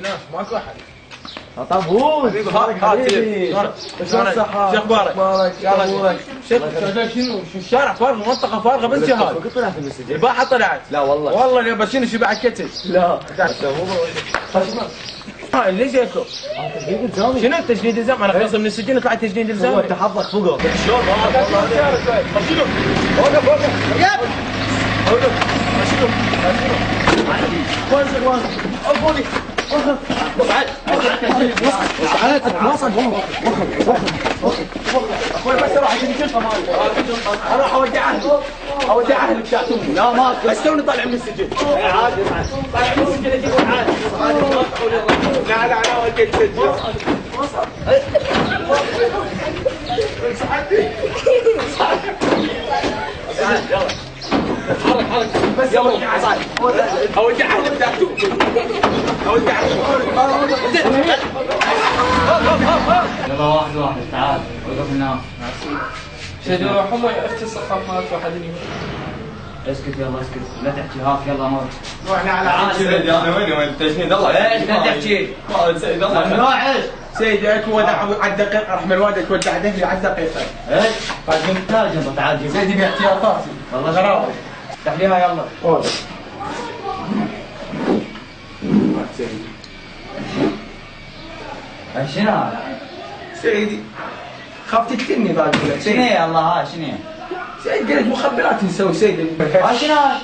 ناس ماكو احد. طابوس حبيبي شلون صحتك؟ شو اخبارك؟ يلا شنو الشارع فارغ، منطقه فارغه بس جهاز. كنت طلعت من السجن؟ الباحه طلعت. لا والله. والله يا بس شنو شبع كتل. لا ليش هيكو؟ تجديد الزامي. شنو التجديد الزام؟ انا خلصت من السجن طلعت تجديد الزام. هو انت حظك فوقه. شلون؟ شنو؟ وقف وقف. وقف. شنو؟ شنو؟ وقف. اخوي بس اروح عشان كنت اروح اودع اهلك شاتوني. لا ما بس توني طالع من السجن. عادي طالع من السجن اجيبون عادي. لا لا انا وديت السجن. يلا حرك بس يلا اودع اهلك شاتوني. اودع يلا واحد تعال وقف هنا. سيدي روح الله يفتي الصفحات مالت واحد اسكت يلا اسكت لا تحكي هاك يلا مر. روحنا على سيدي انا وين تجنيد الله ايش لا تحكي؟ سيدي الله ممنوع ايش؟ سيدي اتودع على الدقيقه رحم الوالد تودع دهلي على الدقيقه. ايش؟ فاهم تعال جنب تعال جنب. سيدي باحتياطاتي. والله غراوي. افتح ليها يلا. قول. شنو هذا؟ سيدي خفت تكني بعد شنو هي الله هاي شنو هي؟ سيدي قلت مخبرات نسوي سيدي. هاي شنو هاي؟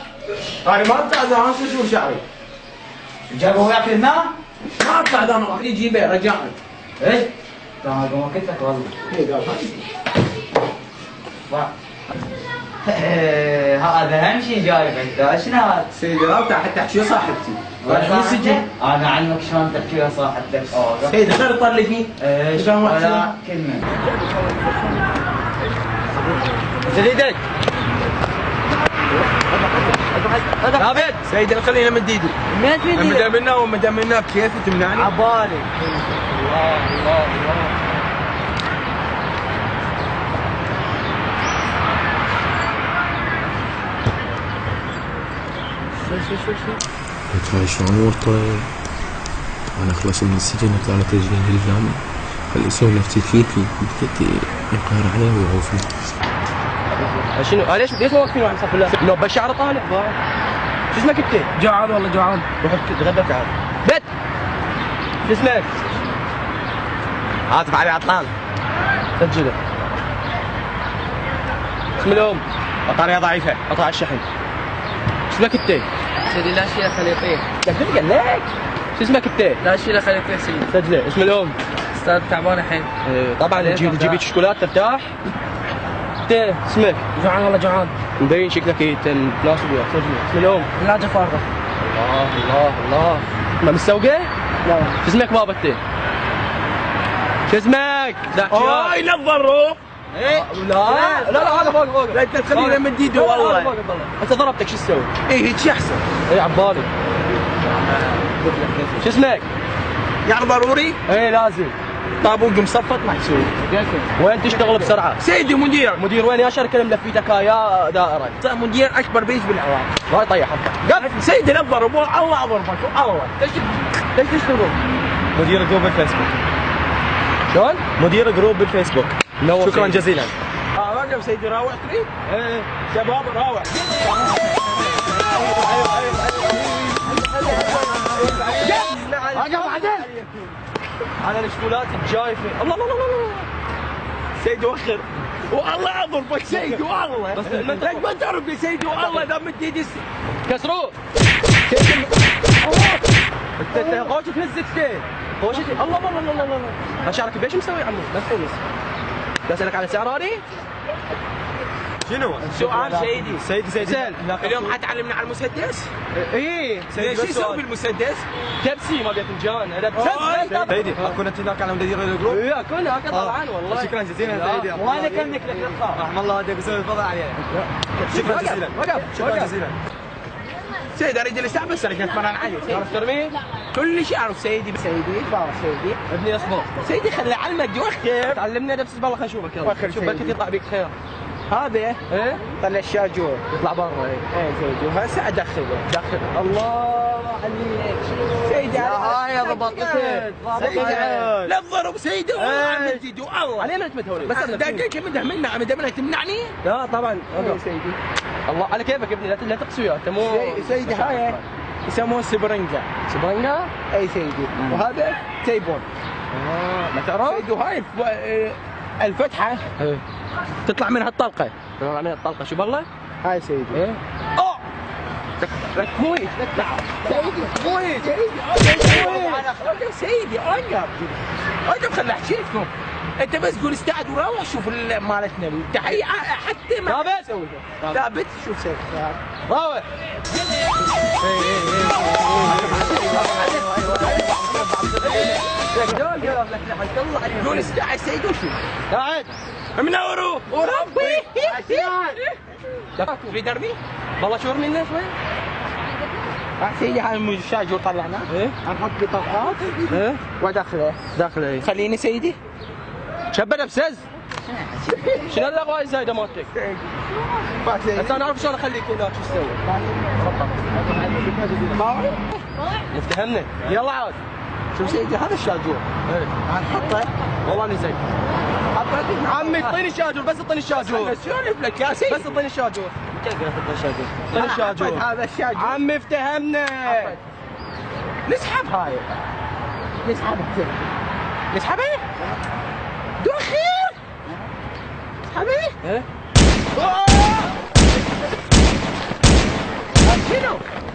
انا ما اطلع اذا انا شو شعري. جابوا وياك هنا؟ ما اطلع اذا انا راح يجيبه رجعني. ايش؟ تمام قوم قلت لك والله. اي قال هذا اهم شيء جايب انت شنو هذا؟ سيدي لا حتى احكي ويا صاحبتي. رايح السجن؟ انا اعلمك شلون تحكي ويا صاحبتك. سيدي غير طلقني. ايش؟ ولا كلمه. انزل ايدك. ثابت. سيدي خلينا مد ايدي. ما دام منا بكيفي تمنعني. عبالي. الله الله الله. قلت هاي شو امور طيب؟ انا خلصت من السجن اطلع له تسجيل الزامي. خلي يسوي نفسي فيفي بدي يقهر عليه ويعوفني. شنو؟ ليش واقفين واحد صف الله؟ لو بشعر طالع. شو اسمك انت؟ جوعان والله جوعان. روح تغدى تعال. بت شو اسمك؟ عاطف علي عطلان. سجله. اسم الام. بطارية ضعيفة، قطع الشحن. شو اسمك انت؟ سيدي لا شيء خليطيه. قال لك. شو اسمك انت؟ لا شيء خليطيه سيدي. سجله. اسم الام. استاذ تعبان الحين. طبعا تجيبي شوكولاته ترتاح. انت اسمك؟ جوعان والله جوعان. مبين شكلك تناسب وياك. سجله. اسم الام. ثلاجه فارغه. الله الله الله. ما مستوقع؟ لا. شو اسمك بابا انت؟ شو اسمك؟ اوه ينظر روح. ايه؟ لا لا هذا فوق. لا انت تخلينا مد ايده والله. انت ضربتك شو تسوي؟ اي هيك احسن. ايه عبالي. شو اسمك؟ يعني ضروري؟ ايه لازم. طابوق مصفط محسوب. وين تشتغل بسرعه؟ سيدي مدير. مدير وين يا شركه ملفيتك يا دائره؟ مدير اكبر بيت بالعراق. ما يطيح حبك. قف سيدي لا تضرب الله اضربك الله. ليش تشتغل؟ مدير جروب الفيسبوك. شلون؟ مدير جروب الفيسبوك. شكرا جزيلا. وقف سيدي راوحتني؟ ايه شباب راوح. اقف بعدين. على الشوكولاته الجايفه. الله الله الله. سيدي وخر والله اضربك سيدي والله. بس لك ما تعرف يا سيدي والله اذا مد ايدي كسروه. انت غوشة تهزك غوشة. الله الله الله الله. شعرك بيش مسوي عمو؟ لا تفلس. بسألك على سعراني؟ شنو؟ سؤال سيدي. سيدي سأل. اليوم حتعلمنا على المسدس؟ ايه شو يسوي بالمسدس؟ تبسي ما بيتنجان. سيدي كنت هناك على مدير الجروب؟ ايه كنا هكذا طبعا والله. شكرا جزيلا سيدي. وانا كمك لك رخاء. رحم الله هذا بيسوي الفضل عليه. شكرا جزيلا. شكرا جزيلا. سيدي اريد الاسلام بس انا اتمرن عليه. تعرف ترمي؟ كل شيء اعرف سيدي. سيدي ابني اصبر. سيدي خلي علمك وخر. تعلمنا نفس بالله خلينا نشوفك يلا. شوف بلكي يطلع بيك خير. هذا ايه؟ طلع الشاجور يطلع برا. ايه سيدي وهسه ادخله. الله سيدي هاي ضبطتك. لا تضرب سيدي والله جدي والله. علينا تمدهوني بس دقيقة مدح تمنعني؟ لا طبعا سيدي. الله على كيفك يا ابني لا تقسو انت مو سيدي هاي يسموه سبرنجا. سبرنجا؟ اي سيدي. وهذا تيبون. ما تعرف؟ سيدي وهاي الفتحة تطلع منها الطلقة. تطلع منها الطلقة شو بالله؟ هاي سيدي. ايه؟ اوه لك مويت سيدي مويت سيدي انقب خلي احكيلكم. انت بس قول استعد وروح شوف مالتنا التحية حتى ما ثابت ثابت شوف سيدي راوح قول استعد سيدي وشوف قاعد منوروا وربي في دربي والله شورني لنا شوي. سيدي هاي الشاجور طلعناه ايه نحط بطاقات ايه وداخله داخله ايه خليني سيدي شبه بسز. شنو الاغواء الزايده مالتك؟ انت انا اعرف شلون اخليك هناك شو تسوي؟ افتهمنا يلا عاد. شوف سيدي هذا الشاجور هنحطه والله اني زين. حطيته عمي اعطيني الشاجور بس اعطيني الشاجور اسولف لك يا سيدي بس اعطيني الشاجور. اعطيني الشاجور. هذا الشاجور عمي افتهمنا. نسحب هاي نسحبه دون خير نسحبه ايه؟ شنو